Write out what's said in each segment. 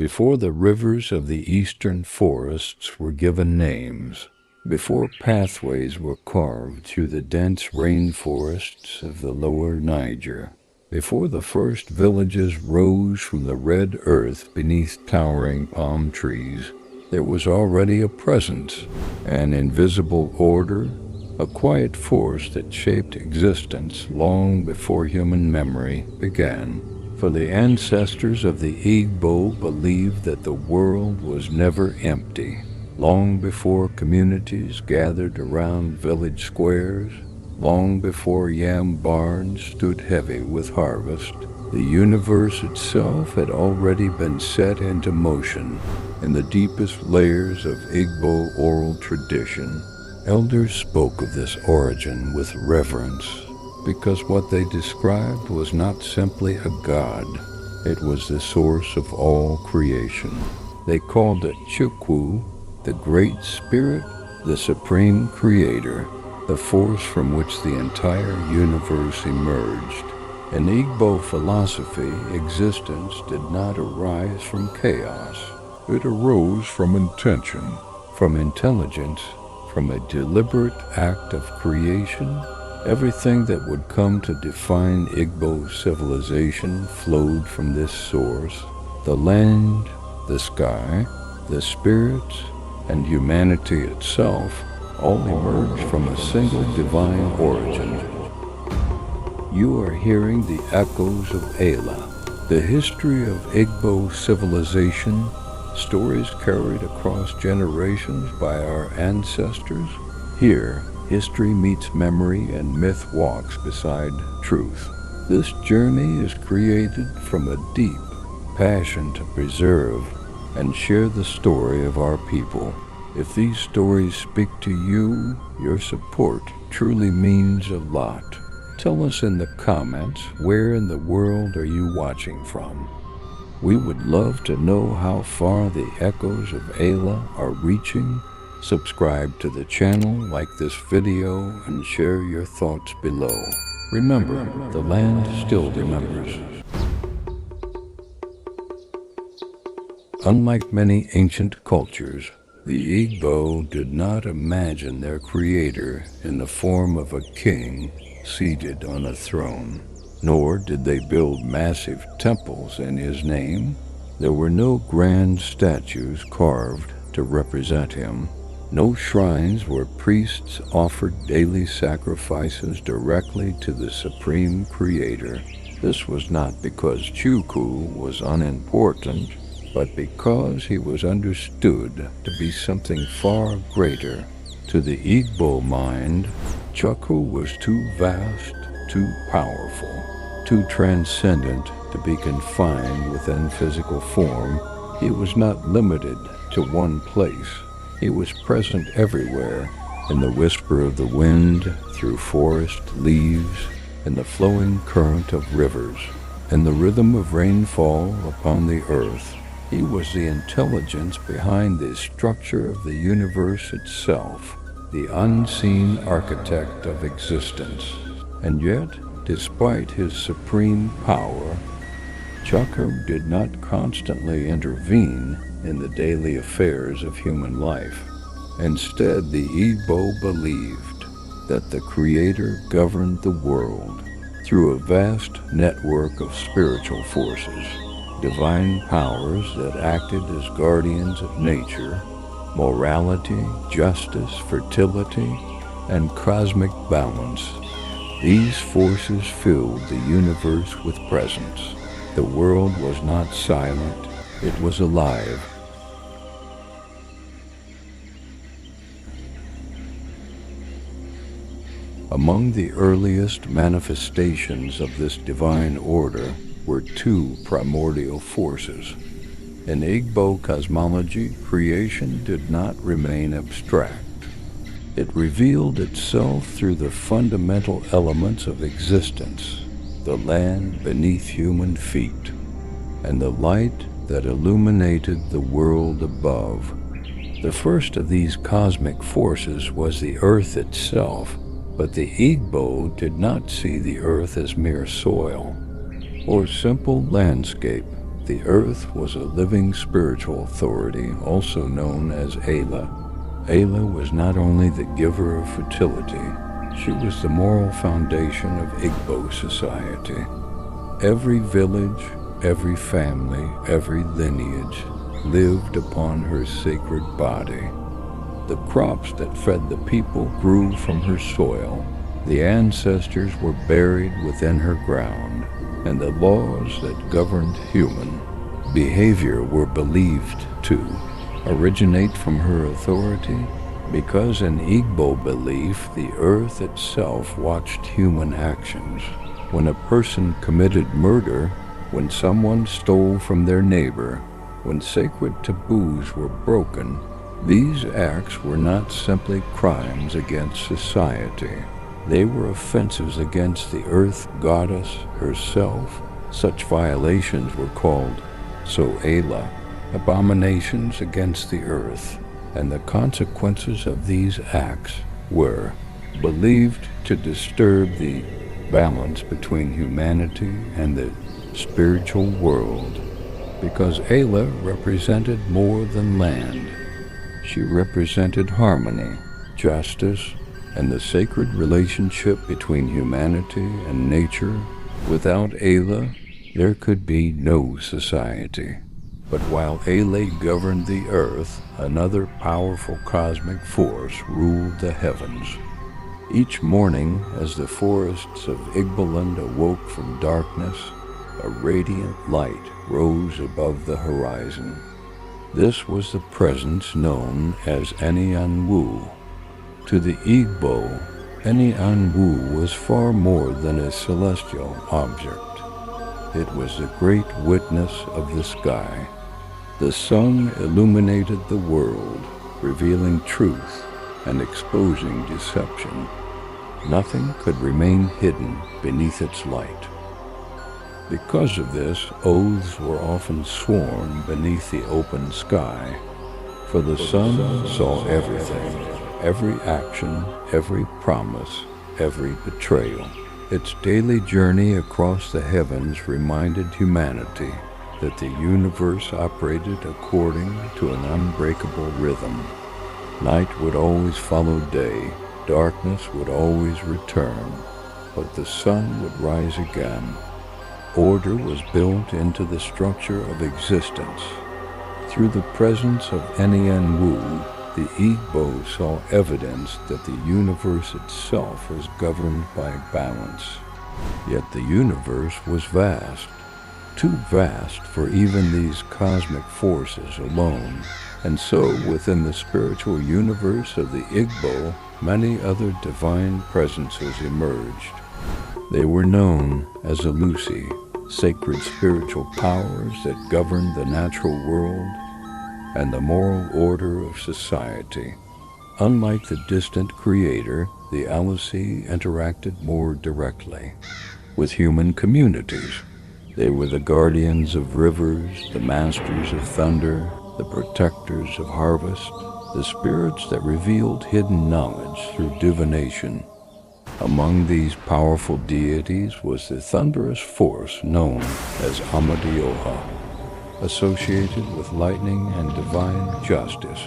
Before the rivers of the eastern forests were given names, before pathways were carved through the dense rainforests of the lower Niger, before the first villages rose from the red earth beneath towering palm trees, there was already a presence, an invisible order, a quiet force that shaped existence long before human memory began. For the ancestors of the Igbo believed that the world was never empty. Long before communities gathered around village squares, long before yam barns stood heavy with harvest, the universe itself had already been set into motion. In the deepest layers of Igbo oral tradition, elders spoke of this origin with reverence, because what they described was not simply a god, it was the source of all creation. They called it Chukwu, the Great Spirit, the Supreme Creator, the force from which the entire universe emerged. In Igbo philosophy, existence did not arise from chaos. It arose from intention, from intelligence, from a deliberate act of creation. Everything that would come to define Igbo civilization flowed from this source. The land, the sky, the spirits, and humanity itself all emerged from a single divine origin. You are hearing the echoes of Ela, the history of Igbo civilization, stories carried across generations by our ancestors. Here, history meets memory and myth walks beside truth. This journey is created from a deep passion to preserve and share the story of our people. If these stories speak to you, your support truly means a lot. Tell us in the comments, where in the world are you watching from? We would love to know how far the echoes of Ela are reaching. Subscribe to the channel, like this video, and share your thoughts below. Remember, the land still remembers. Unlike many ancient cultures, the Igbo did not imagine their creator in the form of a king seated on a throne, nor did they build massive temples in his name. There were no grand statues carved to represent him. No shrines where priests offered daily sacrifices directly to the Supreme Creator. This was not because Chukwu was unimportant, but because he was understood to be something far greater. To the Igbo mind, Chukwu was too vast, too powerful, too transcendent to be confined within physical form. He was not limited to one place. He was present everywhere, in the whisper of the wind, through forest leaves, in the flowing current of rivers, in the rhythm of rainfall upon the earth. He was the intelligence behind the structure of the universe itself, the unseen architect of existence. And yet, despite his supreme power, Chukwu did not constantly intervene in the daily affairs of human life. Instead, the Igbo believed that the Creator governed the world through a vast network of spiritual forces, divine powers that acted as guardians of nature, morality, justice, fertility, and cosmic balance. These forces filled the universe with presence. The world was not silent, it was alive. Among the earliest manifestations of this divine order were two primordial forces. In Igbo cosmology, creation did not remain abstract. It revealed itself through the fundamental elements of existence, the land beneath human feet, and the light that illuminated the world above. The first of these cosmic forces was the earth itself, but the Igbo did not see the earth as mere soil or simple landscape. The earth was a living spiritual authority, also known as Ala. Ala was not only the giver of fertility, she was the moral foundation of Igbo society. Every village, every family, every lineage lived upon her sacred body. The crops that fed the people grew from her soil. The ancestors were buried within her ground, and the laws that governed human behavior were believed to originate from her authority, because in Igbo belief, the earth itself watched human actions. When a person committed murder, when someone stole from their neighbor, when sacred taboos were broken, these acts were not simply crimes against society. They were offenses against the earth goddess herself. Such violations were called So'ela, abominations against the earth, and the consequences of these acts were believed to disturb the balance between humanity and the spiritual world, because Ala represented more than land. She represented harmony, justice, and the sacred relationship between humanity and nature. Without Ala, there could be no society. But while Ala governed the earth, another powerful cosmic force ruled the heavens. Each morning, as the forests of Igboland awoke from darkness, a radiant light rose above the horizon. This was the presence known as Anyanwu. To the Igbo, Anyanwu was far more than a celestial object. It was the great witness of the sky. The sun illuminated the world, revealing truth and exposing deception. Nothing could remain hidden beneath its light. Because of this, oaths were often sworn beneath the open sky, for the sun saw everything, every action, every promise, every betrayal. Its daily journey across the heavens reminded humanity that the universe operated according to an unbreakable rhythm. Night would always follow day, darkness would always return, but the sun would rise again. Order was built into the structure of existence. Through the presence of Anyanwu, the Igbo saw evidence that the universe itself was governed by balance. Yet the universe was vast, too vast for even these cosmic forces alone. And so, within the spiritual universe of the Igbo, many other divine presences emerged. They were known as Alusi, sacred spiritual powers that governed the natural world and the moral order of society. Unlike the distant creator, the Alusi interacted more directly with human communities. They were the guardians of rivers, the masters of thunder, the protectors of harvest, the spirits that revealed hidden knowledge through divination. Among these powerful deities was the thunderous force known as Amadioha, associated with lightning and divine justice.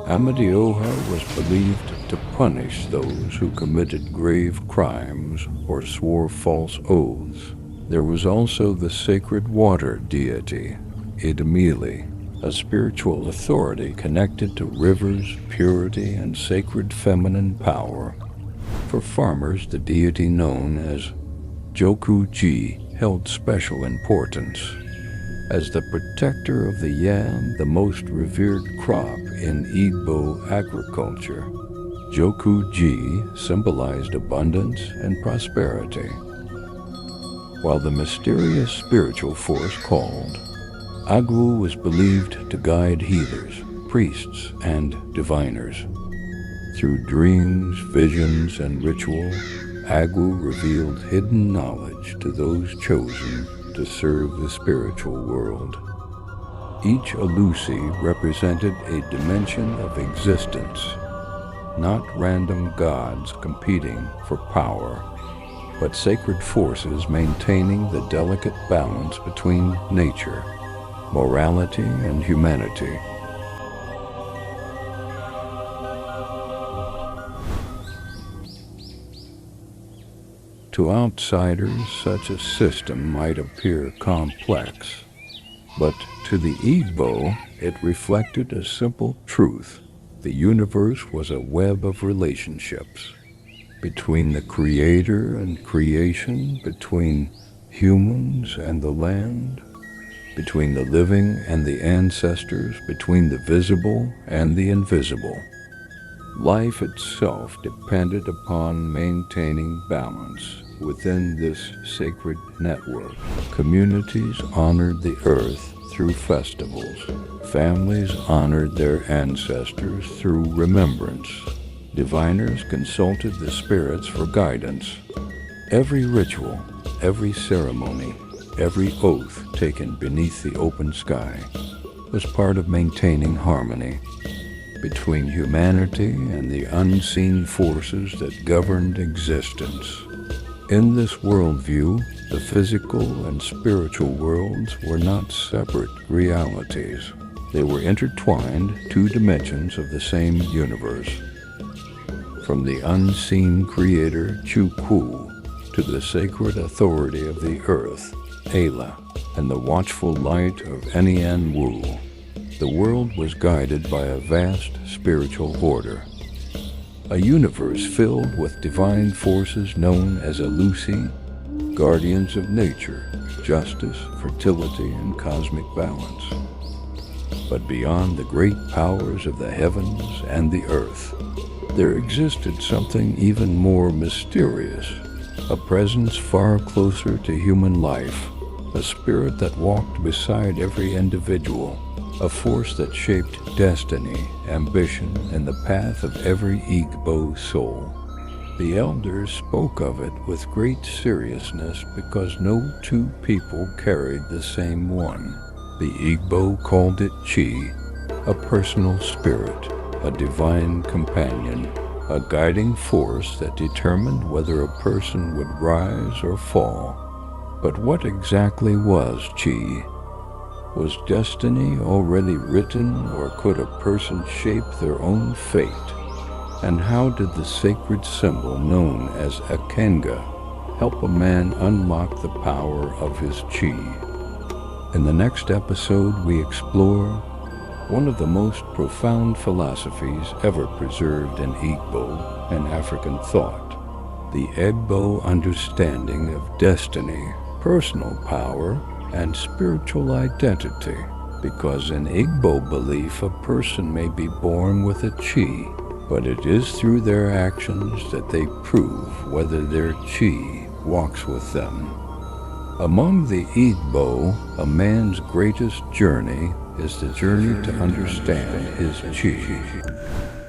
Amadioha was believed to punish those who committed grave crimes or swore false oaths. There was also the sacred water deity, Idemili, a spiritual authority connected to rivers, purity, and sacred feminine power. For farmers, the deity known as Njoku Ji held special importance. As the protector of the yam, the most revered crop in Igbo agriculture, Njoku Ji symbolized abundance and prosperity, while the mysterious spiritual force called Agwu was believed to guide healers, priests, and diviners. Through dreams, visions, and ritual, Agwu revealed hidden knowledge to those chosen to serve the spiritual world. Each Alusi represented a dimension of existence, not random gods competing for power. but sacred forces maintaining the delicate balance between nature, morality, and humanity. To outsiders, such a system might appear complex, but to the Igbo, it reflected a simple truth. The universe was a web of relationships between the creator and creation, between humans and the land, between the living and the ancestors, between the visible and the invisible. Life itself depended upon maintaining balance within this sacred network. Communities honored the earth through festivals. Families honored their ancestors through remembrance. Diviners consulted the spirits for guidance. Every ritual, every ceremony, every oath taken beneath the open sky was part of maintaining harmony between humanity and the unseen forces that governed existence. In this worldview, the physical and spiritual worlds were not separate realities. They were intertwined, two dimensions of the same universe. From the unseen creator, Chukwu, to the sacred authority of the earth, Ala, and the watchful light of Anyanwu, the world was guided by a vast spiritual order. A universe filled with divine forces known as Alusi, guardians of nature, justice, fertility, and cosmic balance. But beyond the great powers of the heavens and the earth, there existed something even more mysterious, a presence far closer to human life, a spirit that walked beside every individual, a force that shaped destiny, ambition, and the path of every Igbo soul. The elders spoke of it with great seriousness because no two people carried the same one. The Igbo called it Chi, a personal spirit, a divine companion, a guiding force that determined whether a person would rise or fall. But what exactly was Chi? Was destiny already written, or could a person shape their own fate? And how did the sacred symbol known as Akenga help a man unlock the power of his Chi? In the next episode, we explore one of the most profound philosophies ever preserved in Igbo and African thought, the Igbo understanding of destiny, personal power, and spiritual identity, because in Igbo belief a person may be born with a Chi, but it is through their actions that they prove whether their Chi walks with them. Among the Igbo, a man's greatest journey is the journey to understand his Chi.